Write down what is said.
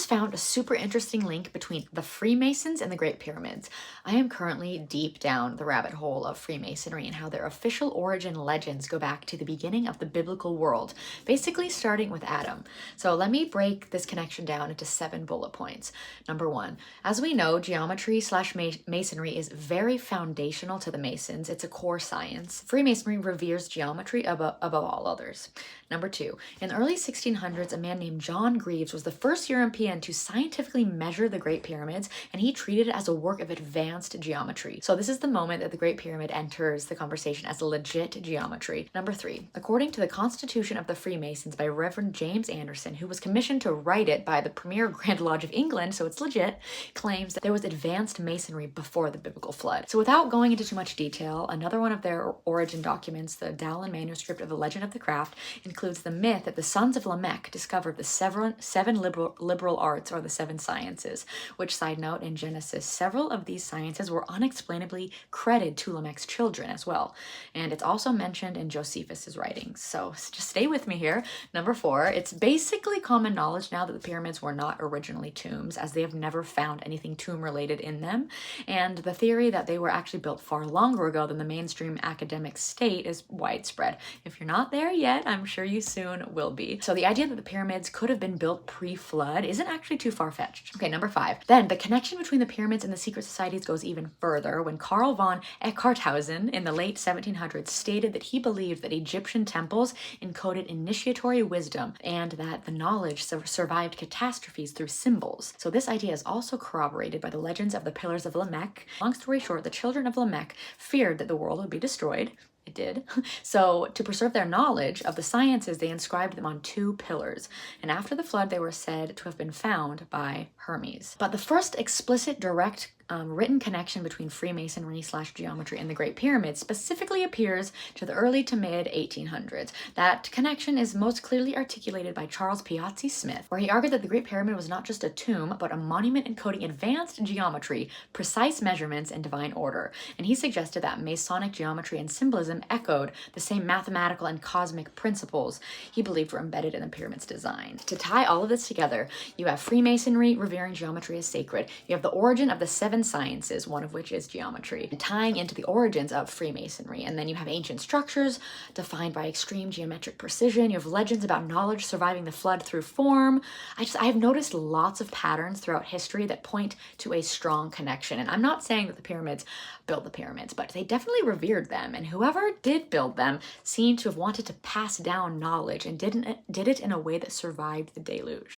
found a super interesting link between the Freemasons and the Great Pyramids. I am currently deep down the rabbit hole of Freemasonry and how their official origin legends go back to the beginning of the biblical world, basically starting with Adam. So let me break this connection down into 7 bullet points. Number 1, as we know, geometry slash masonry is very foundational to the Masons. It's a core science. Freemasonry reveres geometry above all others. Number 2, in the early 1600s, a man named John Greaves was the first European to scientifically measure the Great Pyramids, and he treated it as a work of advanced geometry. So this is the moment that the Great Pyramid enters the conversation as legit geometry. Number 3, according to the Constitution of the Freemasons by Reverend James Anderson, who was commissioned to write it by the premier Grand Lodge of England, so it's legit, claims that there was advanced masonry before the biblical flood. So without going into too much detail, another one of their origin documents, the Dowland manuscript of the Legend of the Craft, includes the myth that the sons of Lamech discovered the seven liberal arts, or the 7 sciences, which, side note, in Genesis, several of these sciences were unexplainably credited to Lamech's children as well. And it's also mentioned in Josephus's writings. So just stay with me here. Number 4, it's basically common knowledge now that the pyramids were not originally tombs, as they have never found anything tomb related in them. And the theory that they were actually built far longer ago than the mainstream academic state is widespread. If you're not there yet, I'm sure you soon will be. So the idea that the pyramids could have been built pre-flood isn't actually too far-fetched. Okay, number 5. Then the connection between the pyramids and the secret societies goes even further when Karl von Eckharthausen in the late 1700s stated that he believed that Egyptian temples encoded initiatory wisdom and that the knowledge survived catastrophes through symbols. So this idea is also corroborated by the legends of the Pillars of Lamech. Long story short, the children of Lamech feared that the world would be destroyed. It did. So to preserve their knowledge of the sciences, they inscribed them on 2 pillars. And after the flood, they were said to have been found by Hermes. But the first explicit, direct written connection between Freemasonry slash geometry and the Great Pyramid specifically appears to the early to mid 1800s. That connection is most clearly articulated by Charles Piazzi Smith, where he argued that the Great Pyramid was not just a tomb, but a monument encoding advanced geometry, precise measurements, and divine order. And he suggested that Masonic geometry and symbolism echoed the same mathematical and cosmic principles he believed were embedded in the pyramid's design. To tie all of this together, you have Freemasonry revering geometry as sacred. You have the origin of the 7 sciences, one of which is geometry, tying into the origins of Freemasonry. And then you have ancient structures defined by extreme geometric precision. You have legends about knowledge surviving the flood through form. I have noticed lots of patterns throughout history that point to a strong connection. And I'm not saying that the pyramids built the pyramids, but they definitely revered them. And whoever did build them seemed to have wanted to pass down knowledge and did it in a way that survived the deluge.